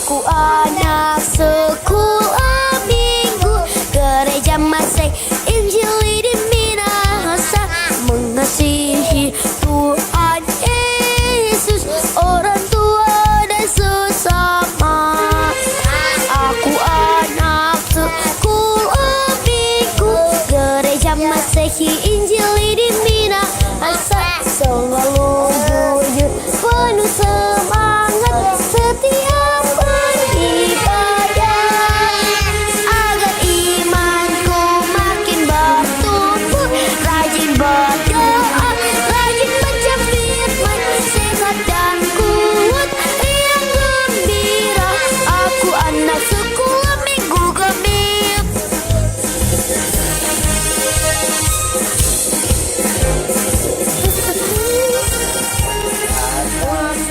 Aku anak sekolah minggu, gereja Masih Injili di Minahasa, mengasihi Tuhan Yesus, orang tua dan sesama. Aku anak sekolah minggu, gereja Masehi Injili di Minahasa, selalu jujur penuh semangat setiap beribadah, agar imanku makin bertumbuh, rajin berdoa, rajin baca firman, sehat dan kuat yang gembira. Aku anak sekolah minggu gemir.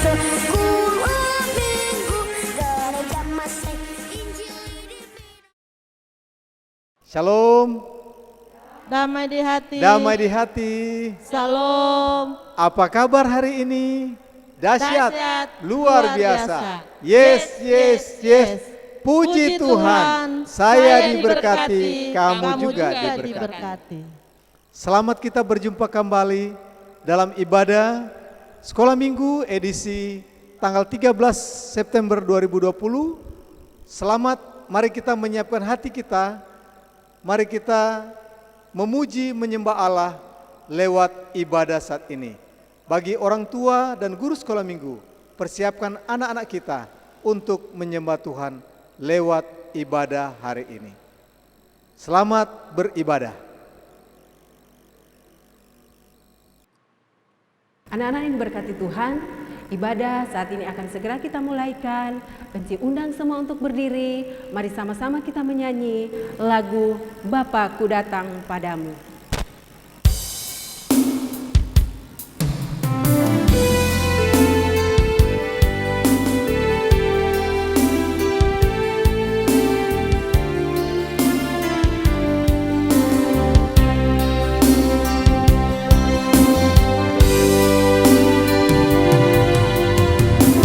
Sekolah minggu, gereja Masih Injili di Shalom, Damai di hati. damai di hati. Salam. Apa kabar hari ini? Dahsyat, Dahsyat, luar luar biasa. biasa. Yes, yes, Yes, yes. yes. Puji Puji Tuhan, Tuhan, saya saya diberkati, kamu kamu juga juga diberkati. diberkati. Selamat kita berjumpa kembali dalam ibadah Sekolah Minggu edisi tanggal 13 September 2020. Selamat, mari kita menyiapkan hati kita, mari kita memuji menyembah Allah lewat ibadah saat ini. Bagi orang tua dan guru sekolah minggu, persiapkan anak-anak kita untuk menyembah Tuhan lewat ibadah hari ini. Selamat beribadah. Anak-anak yang diberkati Tuhan, ibadah saat ini akan segera kita mulaikan. Penci undang semua untuk berdiri. Mari sama-sama kita menyanyi lagu Bapa Ku Datang Padamu.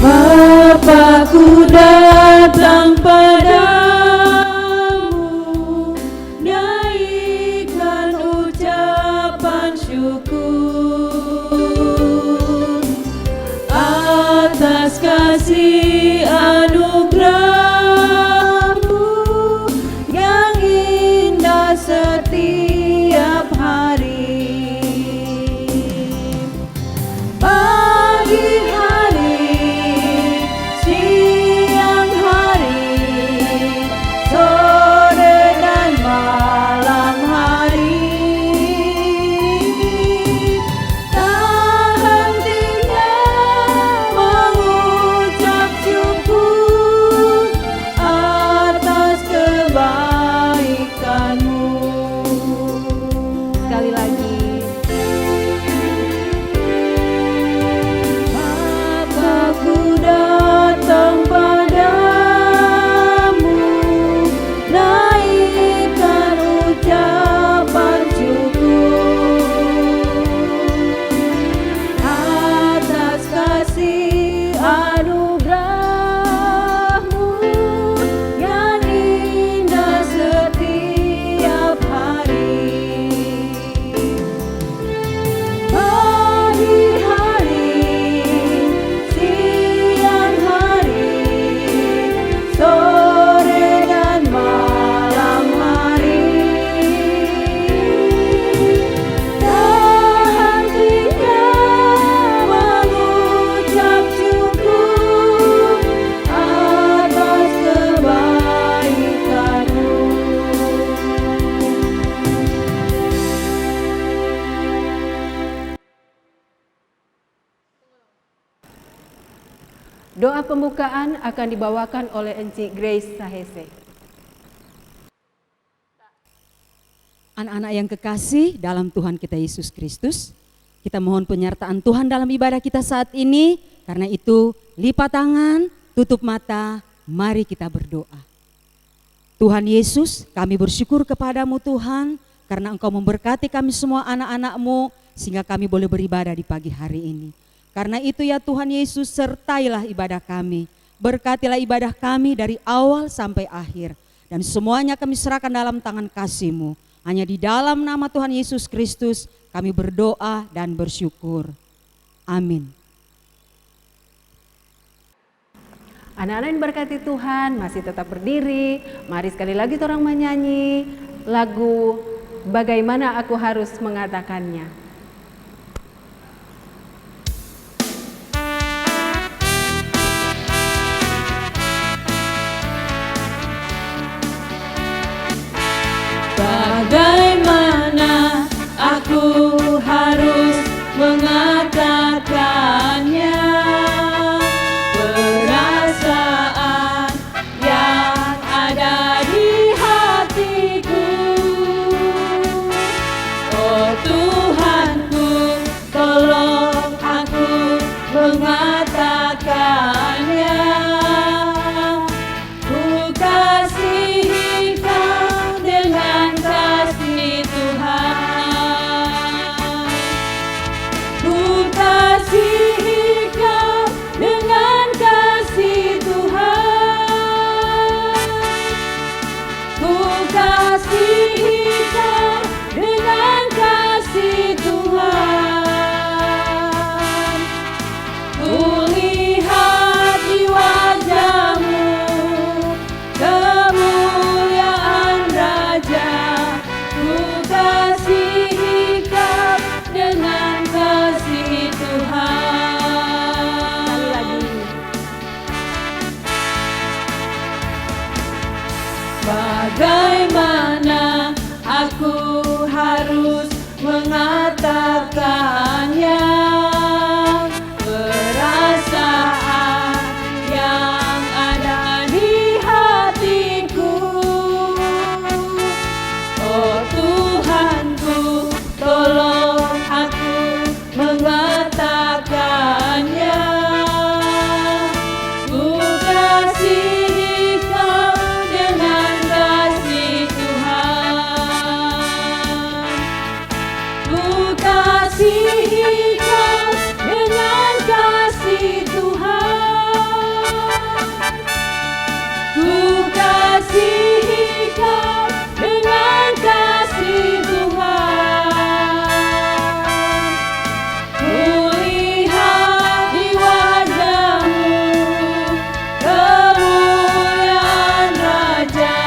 Bapa-Ku datang padamu, naikkan ucapan syukur atas kasih anugerah-Mu yang indah setiap hari. Pagi hari, siang hari, sore dan malam hari, tak hentinya mengucap syukur atas kebaikan-Mu. Sekali lagi. Bapa-Ku datang padamu, naikkan ucapan syukur atas kasih anugerah-Mu yang indah setiap hari. Pagi hari, siang hari, sore dan malam hari, tak hentinya mengucap syukur atas kebaikan-Mu. Doa pembukaan akan dibawakan oleh Enci Grace Sahese. Anak-anak yang kekasih dalam Tuhan kita Yesus Kristus, kita mohon penyertaan Tuhan dalam ibadah kita saat ini. Karena itu, lipat tangan, tutup mata, mari kita berdoa. Tuhan Yesus, kami bersyukur kepadamu Tuhan, karena Engkau memberkati kami semua anak-anak-Mu, sehingga kami boleh beribadah di pagi hari ini. Karena itu ya Tuhan Yesus, sertailah ibadah kami. Berkatilah ibadah kami dari awal sampai akhir. Dan semuanya kami serahkan dalam tangan kasih-Mu. Hanya di dalam nama Tuhan Yesus Kristus kami berdoa dan bersyukur. Amin. Anak-anak yang berkati Tuhan masih tetap berdiri. Mari sekali lagi orang menyanyi lagu Bagaimana Aku Harus Mengatakannya. Bagaimana aku harus mengatakannya, perasaan yang ada di hatiku. Oh Tuhanku, tolong aku mengatakannya. Ku kasihi Kau dengan kasih Tuhan. Ku kasihi Kau dengan kasih Tuhan. Ku kasihi Kau dengan kasih Tuhan. Ku lihat di wajah-Mu kemuliaan Raja. Ku kasihi Kau dengan kasih Tuhan. Sekali lagi. Bagaimana aku harus mengatakannya, perasaan yang ada di hatiku. Oh Tuhanku, tolong aku mengatakannya. Ku kasihi Kau dengan kasih Tuhan. Ku kasihi Kau dengan kasih Tuhan. Ku kasihi Kau dengan kasih Tuhan. Ku lihat di wajah-Mu kemuliaan Raja.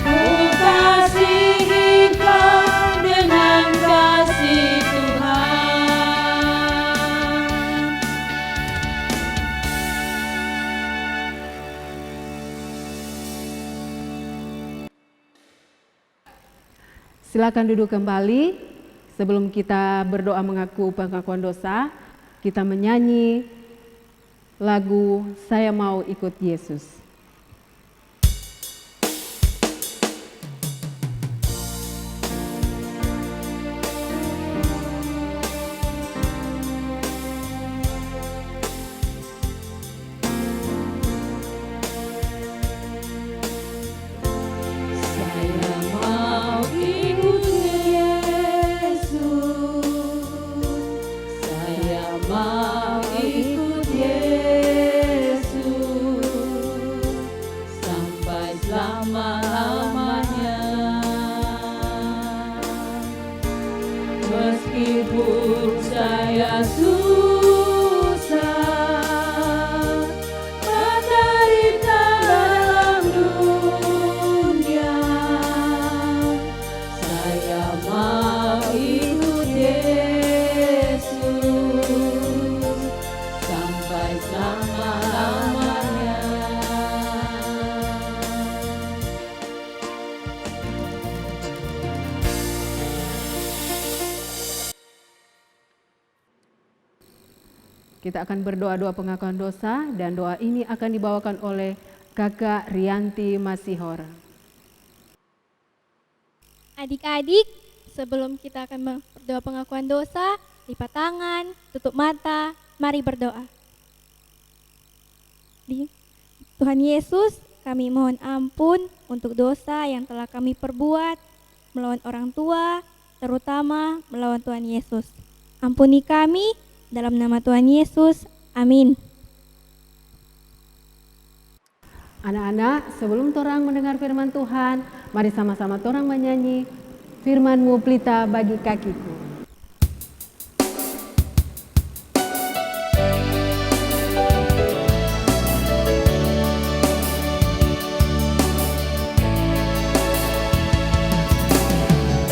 Ku kasihi Kau dengan kasih Tuhan. Silakan duduk kembali. Sebelum kita berdoa mengaku pengakuan dosa, kita menyanyi lagu Saya Mau Ikut Yesus. Saya mau ikut Yesus. Saya mau ikut Yesus sampai selama-lamanya. Meskipun saya susah menderita dalam dunia, saya mau ikut Yesus sampai selama-lamanya. Kita akan berdoa doa pengakuan dosa dan doa ini akan dibawakan oleh Kakak Rianti Masihor. Adik-adik, sebelum kita akan berdoa pengakuan dosa, lipat tangan, tutup mata, mari berdoa. Tuhan Yesus, kami mohon ampun untuk dosa yang telah kami perbuat melawan orang tua, terutama melawan Tuhan Yesus. Ampuni kami dalam nama Tuhan Yesus. Amin. Anak-anak, sebelum torang mendengar firman Tuhan, mari sama-sama torang menyanyi firman-Mu pelita bagi kakiku.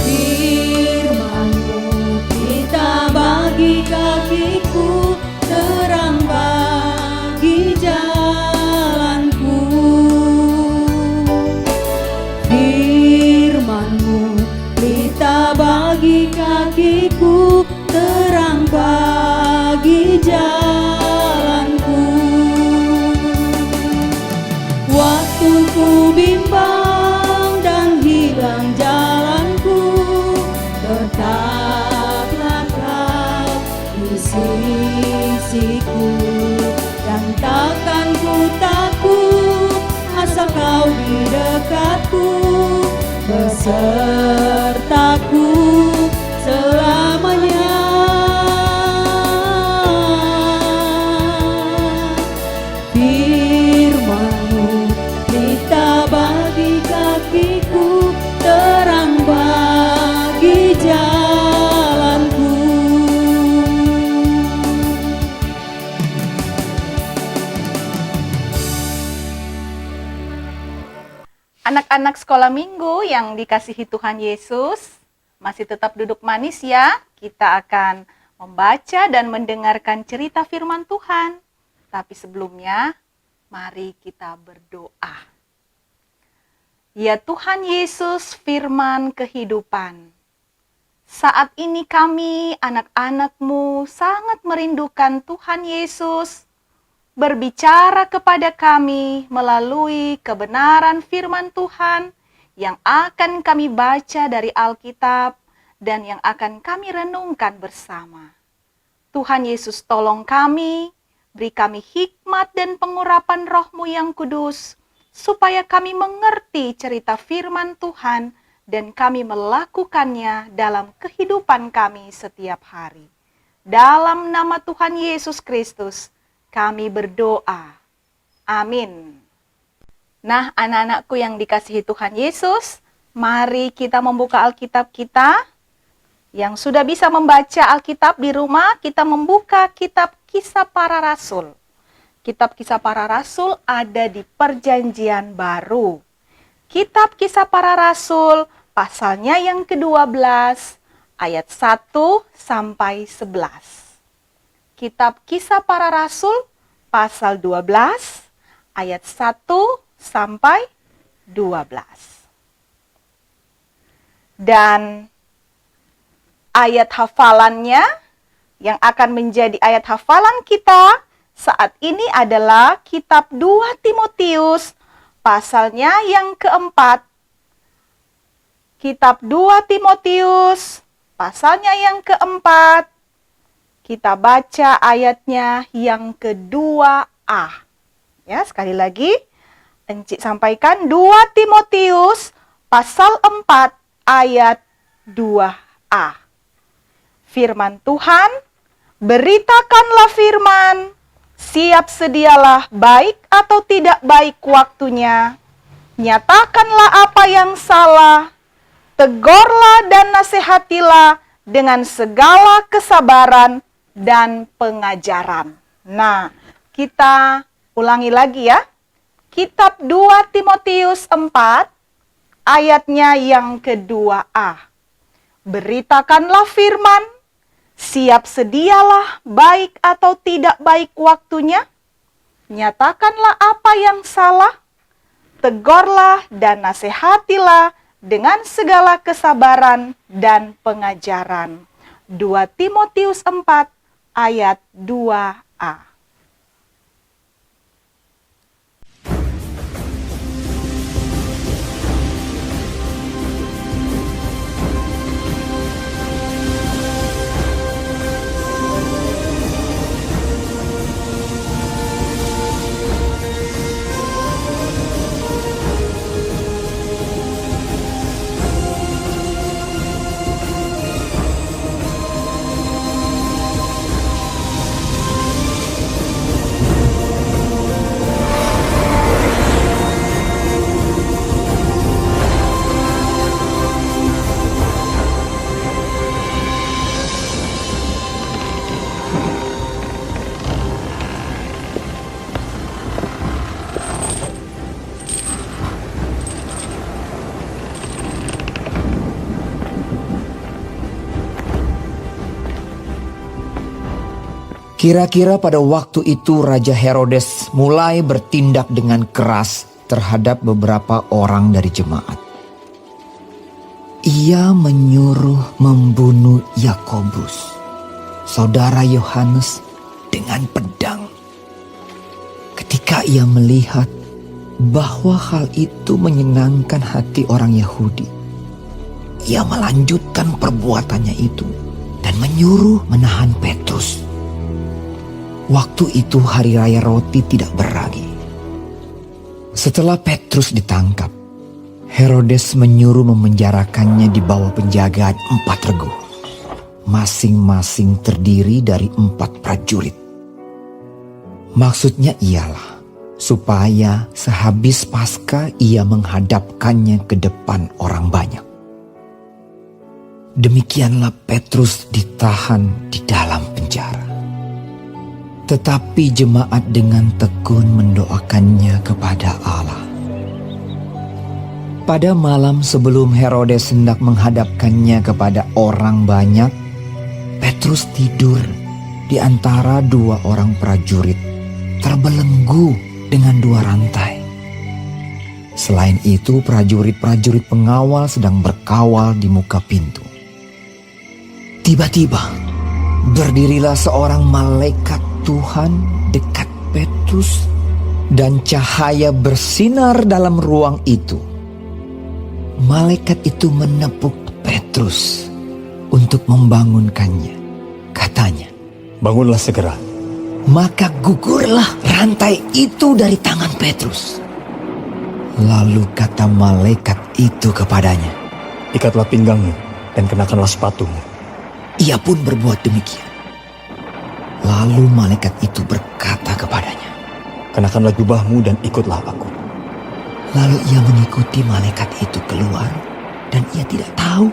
Firman-Mu pelita bagi kakiku, terang bagi jalanku. Firman-Mu pelita bagi kakiku, terang bagi jalanku. Waktu ku bimbang dan hilang jalanku, tetaplah Kau di sisiku, dan takkan ku takut asal Kau di dekatku, besertaku selamanya. Firman-Mu pelita bagi kakiku, terang bagi jalanku. Anak-anak sekolah minggu yang dikasihi Tuhan Yesus, masih tetap duduk manis ya. Kita akan membaca dan mendengarkan cerita firman Tuhan. Tapi sebelumnya, mari kita berdoa. Ya Tuhan Yesus, firman kehidupan. Saat ini kami, anak-anak-Mu, sangat merindukan Tuhan Yesus berbicara kepada kami melalui kebenaran firman Tuhan yang akan kami baca dari Alkitab dan yang akan kami renungkan bersama. Tuhan Yesus, tolong kami, beri kami hikmat dan pengurapan Roh-Mu yang kudus, supaya kami mengerti cerita firman Tuhan dan kami melakukannya dalam kehidupan kami setiap hari. Dalam nama Tuhan Yesus Kristus, kami berdoa. Amin. Nah, anak-anakku yang dikasihi Tuhan Yesus, mari kita membuka Alkitab kita. Yang sudah bisa membaca Alkitab di rumah, kita membuka kitab Kisah Para Rasul. Kitab Kisah Para Rasul ada di Perjanjian Baru. Kitab Kisah Para Rasul, pasalnya yang ke-12, ayat 1 sampai 11. Kitab Kisah Para Rasul, pasal 12, ayat 1 sampai 12. Dan ayat hafalannya yang akan menjadi ayat hafalan kita saat ini adalah kitab 2 Timotius pasalnya yang keempat. Kitab 2 Timotius pasalnya yang keempat. Kita baca ayatnya yang ke-2a. Ya, sekali lagi Encik sampaikan 2 Timotius pasal 4 ayat 2a. Firman Tuhan, beritakanlah firman, siap sedialah baik atau tidak baik waktunya, nyatakanlah apa yang salah, tegurlah dan nasihatilah dengan segala kesabaran dan pengajaran. Nah, kita ulangi lagi ya. Kitab 2 Timotius 4, ayatnya yang ke-2a. Beritakanlah firman, siap sedialah baik atau tidak baik waktunya, nyatakanlah apa yang salah, tegurlah dan nasihatilah dengan segala kesabaran dan pengajaran. 2 Timotius 4 ayat 2a. Kira-kira pada waktu itu Raja Herodes mulai bertindak dengan keras terhadap beberapa orang dari jemaat. Ia menyuruh membunuh Yakobus, saudara Yohanes, dengan pedang. Ketika ia melihat bahwa hal itu menyenangkan hati orang Yahudi, ia melanjutkan perbuatannya itu dan menyuruh menahan Petrus. Waktu itu hari raya roti tidak beragi. Setelah Petrus ditangkap, Herodes menyuruh memenjarakannya di bawah penjagaan 4 regu, masing-masing terdiri dari 4 prajurit. Maksudnya ialah supaya sehabis Paskah ia menghadapkannya ke depan orang banyak. Demikianlah Petrus ditahan di dalam penjara. Tetapi jemaat dengan tekun mendoakannya kepada Allah. Pada malam sebelum Herodes hendak menghadapkannya kepada orang banyak, Petrus tidur di antara 2 orang prajurit, terbelenggu dengan 2 rantai. Selain itu, prajurit-prajurit pengawal sedang berkawal di muka pintu. Tiba-tiba, berdirilah seorang malaikat Tuhan dekat Petrus, dan cahaya bersinar dalam ruang itu. Malaikat itu menepuk Petrus untuk membangunkannya. Katanya, "Bangunlah segera." maka gugurlah rantai itu dari tangan Petrus. Lalu kata malaikat itu kepadanya, "Ikatlah pinggangmu dan kenakanlah sepatumu." Ia pun berbuat demikian. Lalu malaikat itu berkata kepadanya, "Kenakanlah jubahmu dan ikutlah aku." Lalu ia mengikuti malaikat itu keluar, dan ia tidak tahu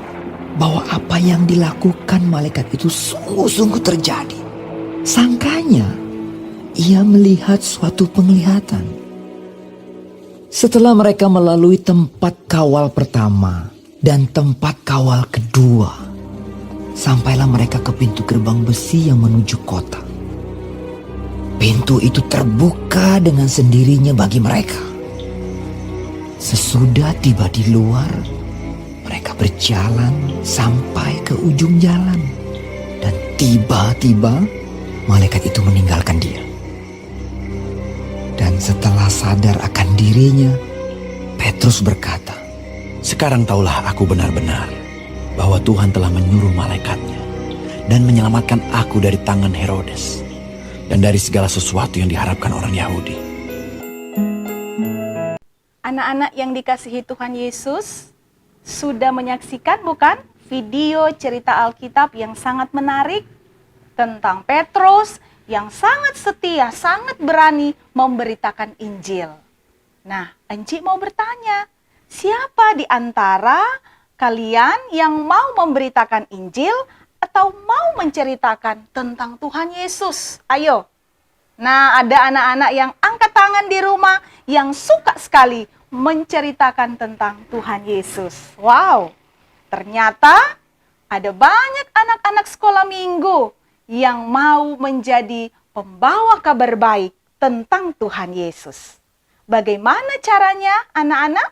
bahwa apa yang dilakukan malaikat itu sungguh-sungguh terjadi. Sangkanya ia melihat suatu penglihatan. Setelah mereka melalui tempat kawal pertama dan tempat kawal kedua, sampailah mereka ke pintu gerbang besi yang menuju kota. Pintu itu terbuka dengan sendirinya bagi mereka. Sesudah tiba di luar, mereka berjalan sampai ke ujung jalan. Dan tiba-tiba malaikat itu meninggalkan dia. Dan setelah sadar akan dirinya, Petrus berkata, "Sekarang taulah aku benar-benar bahwa Tuhan telah menyuruh malaikatnya dan menyelamatkan aku dari tangan Herodes dan dari segala sesuatu yang diharapkan orang Yahudi." Anak-anak yang dikasihi Tuhan Yesus, sudah menyaksikan bukan video cerita Alkitab yang sangat menarik tentang Petrus yang sangat setia, sangat berani memberitakan Injil. Nah, Enci mau bertanya, siapa di antara kalian yang mau memberitakan Injil atau mau menceritakan tentang Tuhan Yesus? Ayo. Nah, ada anak-anak yang angkat tangan di rumah yang suka sekali menceritakan tentang Tuhan Yesus. Wow, ternyata ada banyak anak-anak sekolah minggu yang mau menjadi pembawa kabar baik tentang Tuhan Yesus. Bagaimana caranya anak-anak?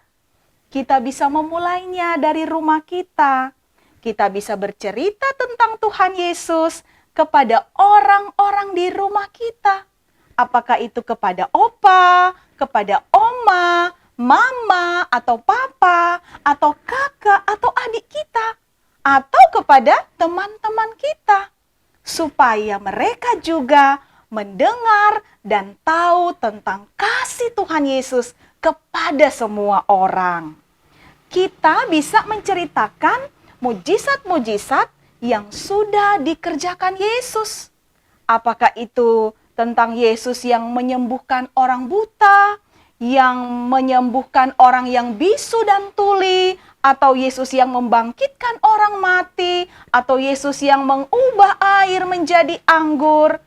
Kita bisa memulainya dari rumah kita. Kita bisa bercerita tentang Tuhan Yesus kepada orang-orang di rumah kita. Apakah itu kepada opa, kepada oma, mama, atau papa, atau kakak, atau adik kita, atau kepada teman-teman kita, supaya mereka juga mendengar dan tahu tentang kasih Tuhan Yesus kepada semua orang. Kita bisa menceritakan mujizat-mujizat yang sudah dikerjakan Yesus. Apakah itu tentang Yesus yang menyembuhkan orang buta, yang menyembuhkan orang yang bisu dan tuli, atau Yesus yang membangkitkan orang mati, atau Yesus yang mengubah air menjadi anggur.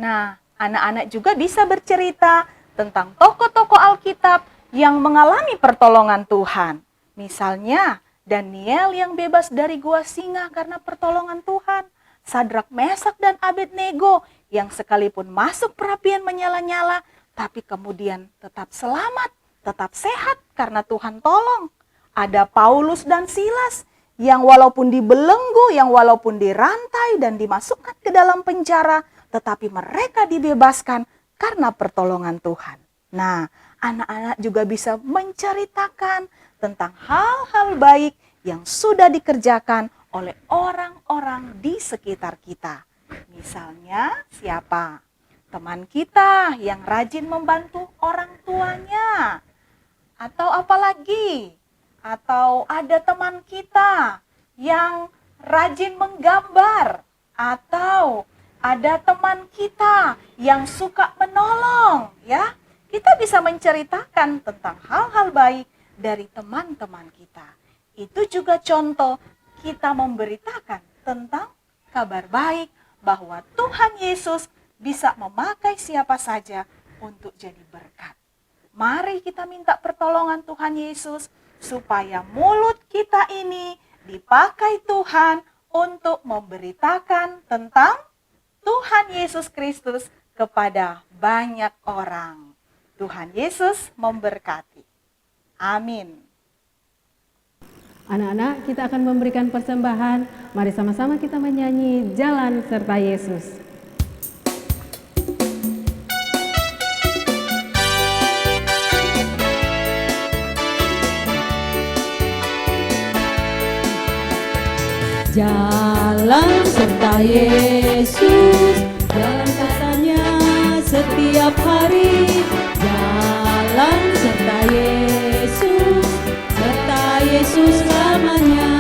Nah, anak-anak juga bisa bercerita tentang tokoh-tokoh Alkitab yang mengalami pertolongan Tuhan. Misalnya, Daniel yang bebas dari gua singa karena pertolongan Tuhan. Sadrak, Mesak, dan Abednego yang sekalipun masuk perapian menyala-nyala, tapi kemudian tetap selamat, tetap sehat karena Tuhan tolong. Ada Paulus dan Silas yang walaupun dibelenggu, yang walaupun dirantai dan dimasukkan ke dalam penjara, tetapi mereka dibebaskan karena pertolongan Tuhan. Nah, anak-anak juga bisa menceritakan tentang hal-hal baik yang sudah dikerjakan oleh orang-orang di sekitar kita. Misalnya siapa? Teman kita yang rajin membantu orang tuanya. Atau apalagi? Atau ada teman kita yang rajin menggambar. Atau ada teman kita yang suka menolong, ya. Kita bisa menceritakan tentang hal-hal baik dari teman-teman kita. Itu juga contoh kita memberitakan tentang kabar baik bahwa Tuhan Yesus bisa memakai siapa saja untuk jadi berkat. Mari kita minta pertolongan Tuhan Yesus supaya mulut kita ini dipakai Tuhan untuk memberitakan tentang Tuhan Yesus Kristus kepada banyak orang. Tuhan Yesus memberkati. Amin. Anak-anak, kita akan memberikan persembahan. Mari sama-sama kita menyanyi Jalan Serta Yesus. Jalan serta Yesus, jalan katanya setiap hari. Jalan serta Yesus, serta Yesus selamanya.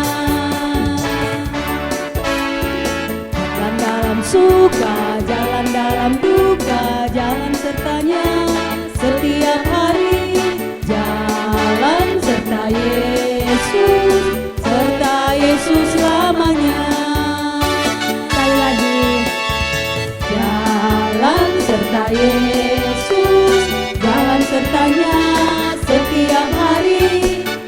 Jalan dalam suka, jalan dalam duka, jalan sertanya setiap hari. Jalan serta Yesus, serta Yesus selamanya. Sekali lagi. Jalan serta Yesus, jalan sertanya setiap hari.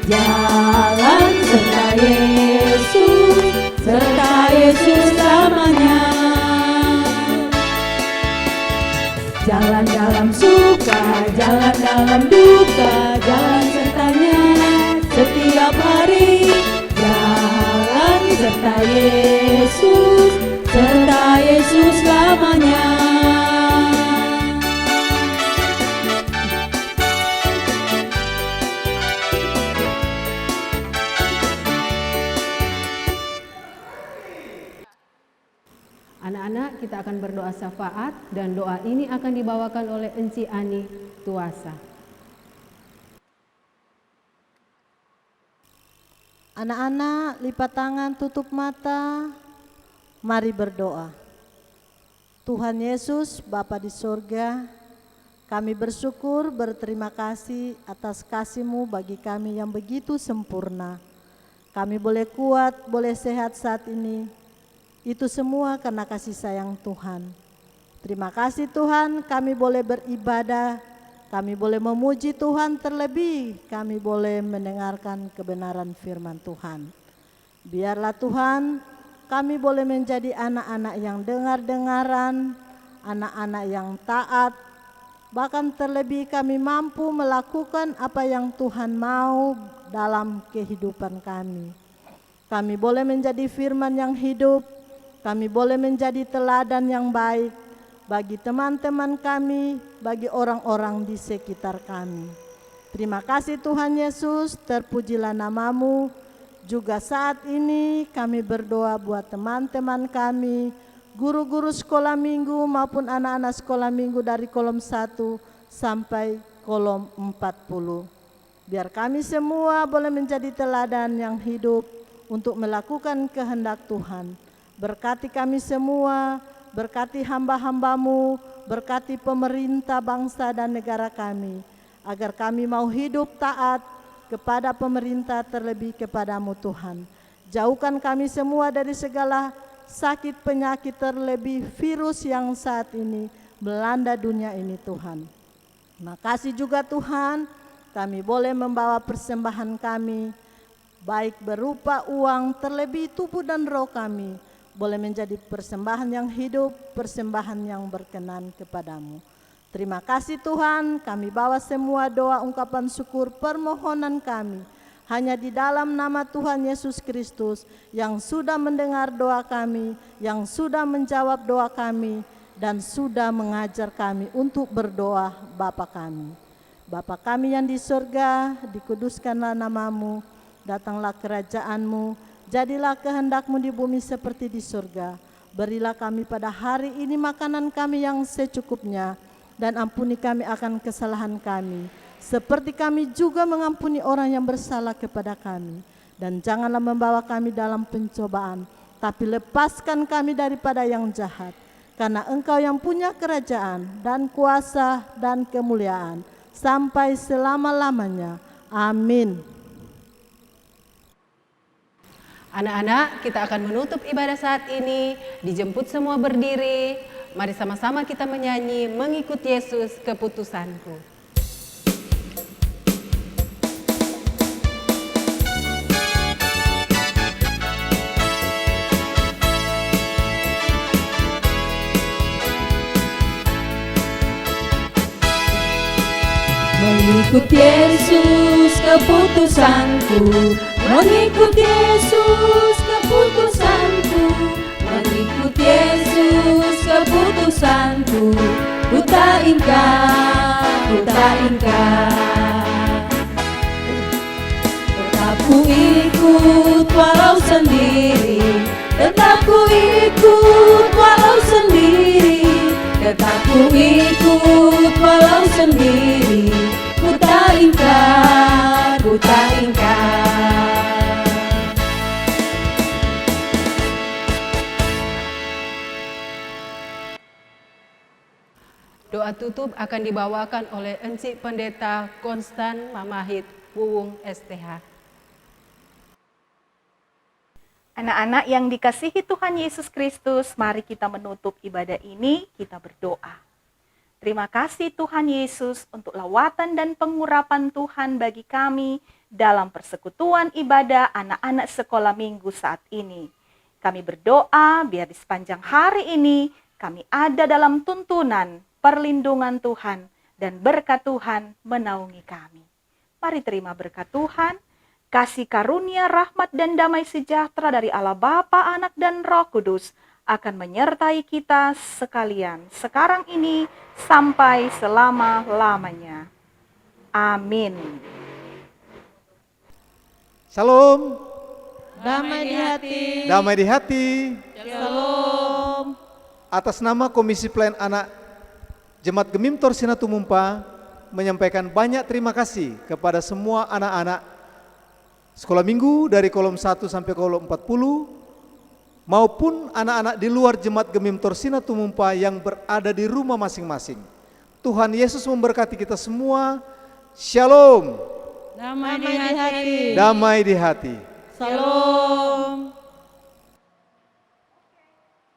Jalan serta Yesus, serta Yesus selamanya. Jalan dalam suka, jalan dalam duka, jalan sertanya setiap hari. Jalan serta Yesus, serta Yesus selamanya. Anak-anak, kita akan berdoa syafaat dan doa ini akan dibawakan oleh Enci Ani Tuasa. Anak-anak, lipat tangan, tutup mata. Mari berdoa. Tuhan Yesus, Bapa di sorga, kami bersyukur, berterima kasih atas kasih-Mu bagi kami yang begitu sempurna. Kami boleh kuat, boleh sehat saat ini. Itu semua karena kasih sayang Tuhan. Terima kasih Tuhan, kami boleh beribadah, kami boleh memuji Tuhan, terlebih kami boleh mendengarkan kebenaran firman Tuhan. Biarlah Tuhan, kami boleh menjadi anak-anak yang dengar-dengaran, anak-anak yang taat, bahkan terlebih kami mampu melakukan apa yang Tuhan mau dalam kehidupan kami. Kami boleh menjadi firman yang hidup, kami boleh menjadi teladan yang baik bagi teman-teman kami, bagi orang-orang di sekitar kami. Terima kasih Tuhan Yesus, terpujilah nama-Mu. Juga saat ini kami berdoa buat teman-teman kami, guru-guru sekolah minggu maupun anak-anak sekolah minggu dari kolom 1 sampai kolom 40. Biar kami semua boleh menjadi teladan yang hidup untuk melakukan kehendak Tuhan. Berkati kami semua, berkati hamba-hamba-Mu, berkati pemerintah bangsa dan negara kami, agar kami mau hidup taat kepada pemerintah, terlebih kepada-Mu Tuhan. Jauhkan kami semua dari segala sakit penyakit, terlebih virus yang saat ini melanda dunia ini Tuhan. Makasih juga Tuhan, kami boleh membawa persembahan kami, baik berupa uang, terlebih tubuh dan roh kami, boleh menjadi persembahan yang hidup, persembahan yang berkenan kepadamu. Terima kasih Tuhan, kami bawa semua doa ungkapan syukur permohonan kami hanya di dalam nama Tuhan Yesus Kristus yang sudah mendengar doa kami, yang sudah menjawab doa kami, dan sudah mengajar kami untuk berdoa Bapa kami. Bapa kami yang di surga, dikuduskanlah namamu, datanglah kerajaanmu, jadilah kehendakmu di bumi seperti di surga. Berilah kami pada hari ini makanan kami yang secukupnya, dan ampuni kami akan kesalahan kami, seperti kami juga mengampuni orang yang bersalah kepada kami. Dan janganlah membawa kami dalam pencobaan, tapi lepaskan kami daripada yang jahat. Karena Engkau yang punya kerajaan dan kuasa dan kemuliaan sampai selama-lamanya. Amin. Anak-anak, kita akan menutup ibadah saat ini. Dijemput semua berdiri. Mari sama-sama kita menyanyi mengikut Yesus keputusanku. Mengikut Yesus keputusanku, mengikut Yesus keputusanku, mengikut Yesus keputusanku, ku tak ingkar, ku tak ingkar. Tetap ku ikut walau sendiri, tetap ku ikut walau sendiri, tetap ku ikut walau sendiri, ku tak ingkar, ku tak ingkar. Doa tutup akan dibawakan oleh Encik Pendeta Konstan Mamahit Wuwung STH. Anak-anak yang dikasihi Tuhan Yesus Kristus, mari kita menutup ibadah ini, kita berdoa. Terima kasih Tuhan Yesus untuk lawatan dan pengurapan Tuhan bagi kami dalam persekutuan ibadah anak-anak sekolah minggu saat ini. Kami berdoa biar di sepanjang hari ini kami ada dalam tuntunan, perlindungan Tuhan, dan berkat Tuhan menaungi kami. Mari terima berkat Tuhan, kasih karunia, rahmat, dan damai sejahtera dari Allah Bapa, Anak, dan Roh Kudus akan menyertai kita sekalian, sekarang ini sampai selama-lamanya. Amin. Shalom. Damai di hati. Damai di hati. Shalom. Atas nama Komisi Pelayan Anak Jemaat Gemim Torsina Tumumpa menyampaikan banyak terima kasih kepada semua anak-anak sekolah minggu dari kolom 1 sampai kolom 40 maupun anak-anak di luar Jemaat Gemim Torsina Tumumpa yang berada di rumah masing-masing. Tuhan Yesus memberkati kita semua. Shalom. Damai di hati. Damai di hati. Shalom.